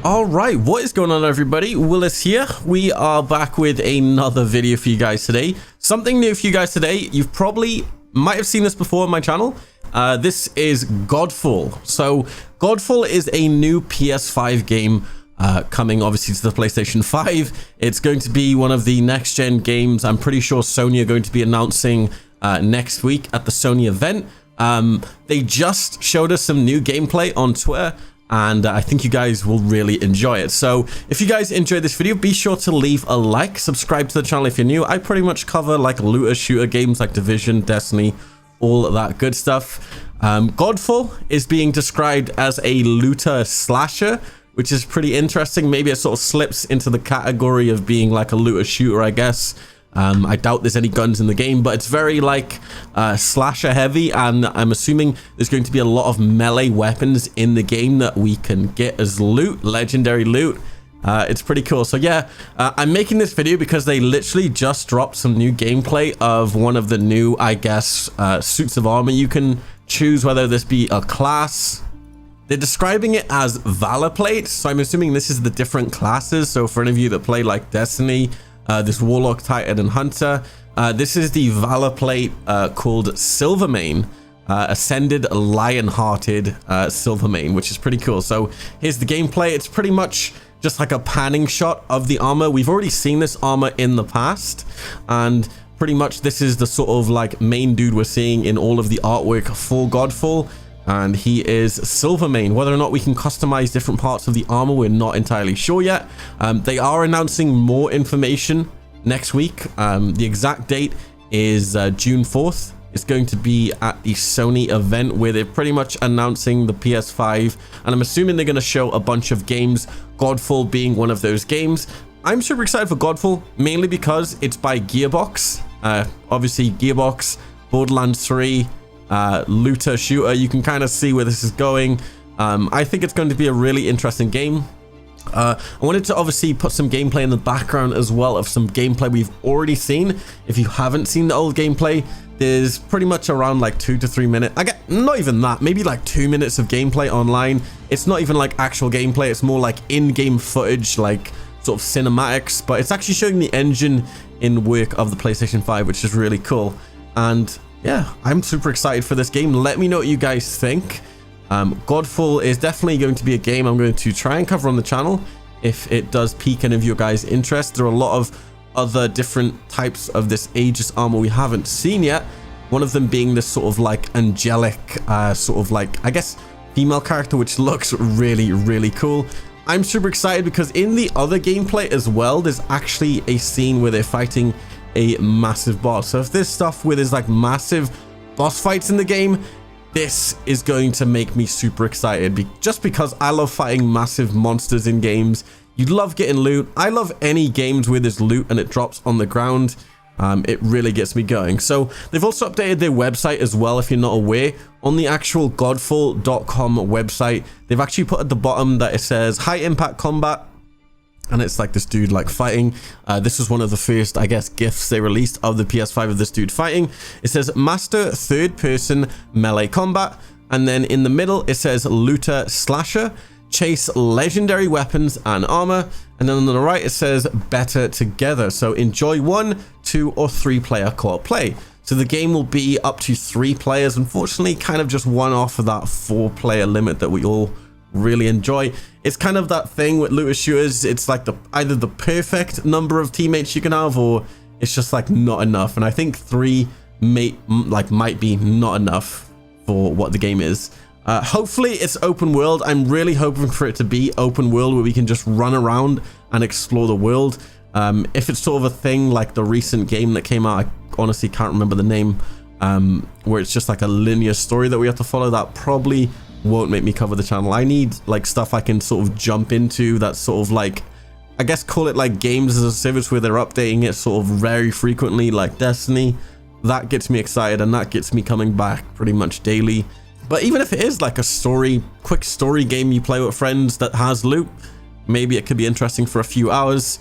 All right, what is going on, everybody? Willis here. We are back with another video for you guys today. Something new for you guys today. You've probably might have seen this before on my channel. This is Godfall. So Godfall is a new PS5 game coming obviously to the PlayStation 5. It's going to be one of the next gen games. I'm pretty sure Sony are going to be announcing next week at the Sony event. They just showed us some new gameplay on Twitter, and I think you guys will really enjoy it. So if you guys enjoyed this video, be sure to leave a like, subscribe to the channel if you're new. I pretty much cover like looter shooter games like Division, Destiny, all of that good stuff. Godfall is being described as a looter slasher, which is pretty interesting. Maybe it sort of slips into the category of being like a looter shooter, I guess. I doubt there's any guns in the game, but it's very like slasher heavy, and I'm assuming there's going to be a lot of melee weapons in the game that we can get as loot, legendary loot. It's pretty cool. So yeah, I'm making this video because they literally just dropped some new gameplay of one of the new, I guess, suits of armor. You can choose whether this be a class. They're describing it as Valorplates, so I'm assuming this is the different classes. So for any of you that play like Destiny, this Warlock, Titan, and Hunter, this is the Valorplate called Silvermane, Ascended Lionhearted Silvermane, which is pretty cool. So here's the gameplay. It's pretty much just like a panning shot of the armor. We've already seen this armor in the past, and pretty much this is the sort of like main dude we're seeing in all of the artwork for Godfall, and he is Silvermane. Whether or not we can customize different parts of the armor, we're not entirely sure yet. They are announcing more information next week. The exact date is June 4th. It's going to be at the Sony event where they're pretty much announcing the PS5, and I'm assuming they're going to show a bunch of games, Godfall being one of those games. I'm super excited for Godfall, mainly because it's by Gearbox. Obviously Gearbox, Borderlands 3, looter shooter. You can kind of see where this is going. I think it's going to be a really interesting game. I wanted to obviously put some gameplay in the background as well of some gameplay we've already seen. If you haven't seen the old gameplay, there's pretty much around like 2 to 3 minutes. I get not even that, maybe like 2 minutes of gameplay online. It's not even like actual gameplay. It's more like in-game footage, like sort of cinematics, but it's actually showing the engine in work of the PlayStation 5, which is really cool. And yeah, I'm super excited for this game. Let me know what you guys think. Godfall is definitely going to be a game I'm going to try and cover on the channel if it does pique any of your guys' interest. There are a lot of other different types of this Aegis armor we haven't seen yet. One of them being this sort of like angelic, sort of like, I guess, female character, which looks really, really cool. I'm super excited because in the other gameplay as well, there's actually a scene where they're fighting a massive boss. So if there's stuff where there's like massive boss fights in the game, this is going to make me super excited, just because I love fighting massive monsters in games. You love getting loot. I love any games where there's loot and it drops on the ground. It really gets me going. So they've also updated their website as well, if you're not aware. On the actual godfall.com website, they've actually put at the bottom that it says high impact combat, and it's like this dude like fighting. This was one of the first, I guess, gifs they released of the PS5 of this dude fighting. It says master third person melee combat, and then in the middle it says looter slasher, chase legendary weapons and armor, and then on the right it says better together. So enjoy 1, 2, or 3 player co-op play. So the game will be up to 3 players. Unfortunately, kind of just one off of that 4-player limit that we all really enjoy. It's kind of that thing with looter shooters. It's like either the perfect number of teammates you can have, or it's just like not enough. And I think 3 might be not enough for what the game is. Hopefully it's open world. I'm really hoping for it to be open world where we can just run around and explore the world. If it's sort of a thing like the recent game that came out, I honestly can't remember the name, where it's just like a linear story that we have to follow, that probably won't make me cover the channel. I need like stuff I can sort of jump into, that's sort of like, I guess call it like games as a service where they're updating it sort of very frequently, like Destiny. That gets me excited, and that gets me coming back pretty much daily. But even if it is like a quick story game you play with friends that has loot, maybe it could be interesting for a few hours.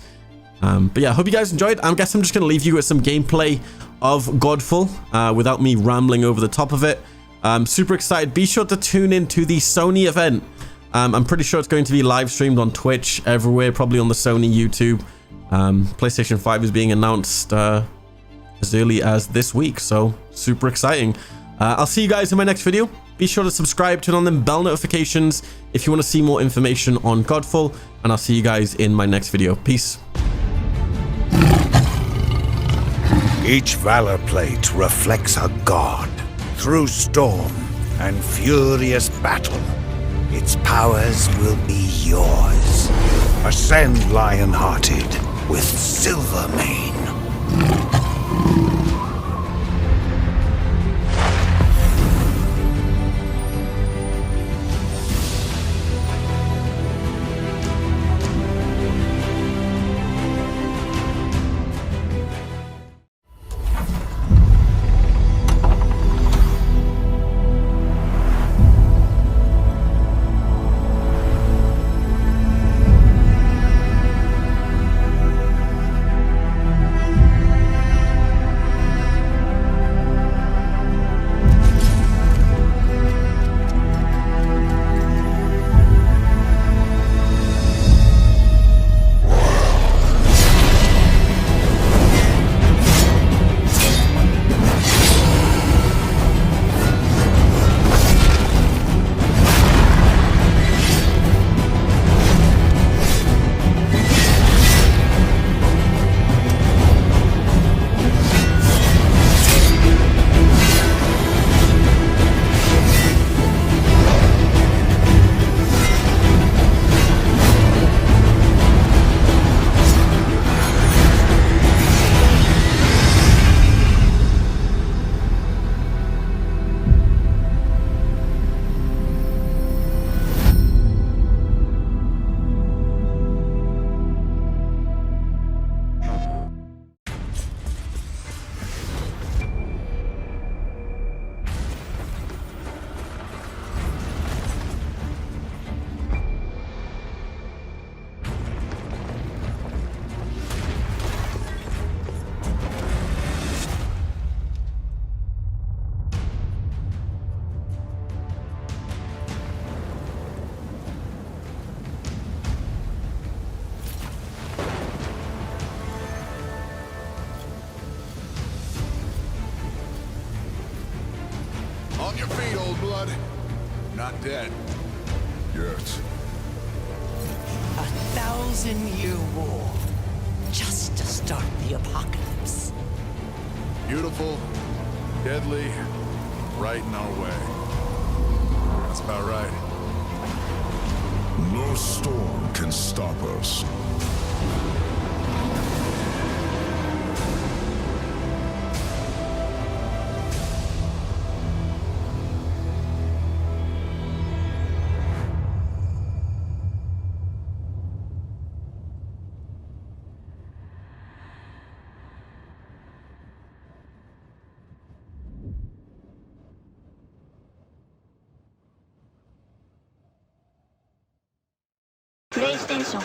But yeah, I hope you guys enjoyed. I guess I'm just going to leave you with some gameplay of Godfall without me rambling over the top of it. I'm super excited. Be sure to tune in to the Sony event I'm pretty sure it's going to be live streamed on Twitch everywhere, probably on the Sony YouTube. PlayStation 5 is being announced as early as this week, so super exciting. I'll see you guys in my next video. Be sure to subscribe, turn on them bell notifications if you want to see more information on Godfall, and I'll see you guys in my next video. Peace. Each Valorplate reflects a god. Through storm and furious battle, its powers will be yours. Ascend, lion-hearted, with Silvermane. On your feet, old blood. Not dead. Yet. 1,000-year war. Just to start the apocalypse. Beautiful, deadly, right in our way. That's about right. No storm can stop us. PlayStation.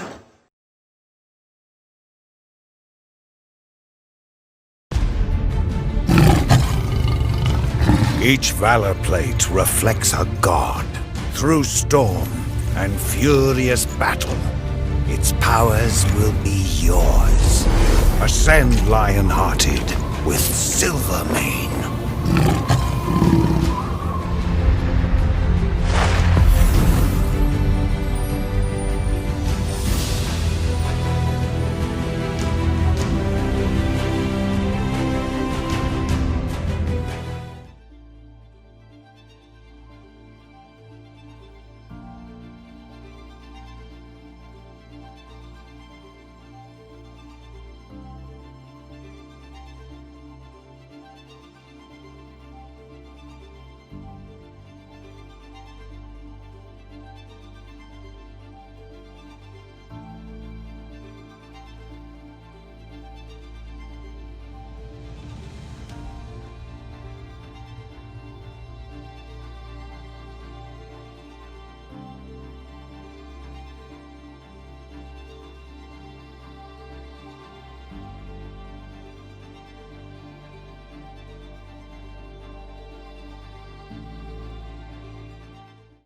Each Valorplate reflects a god. Through storm and furious battle, its powers will be yours. Ascend, lion-hearted, with Silvermane.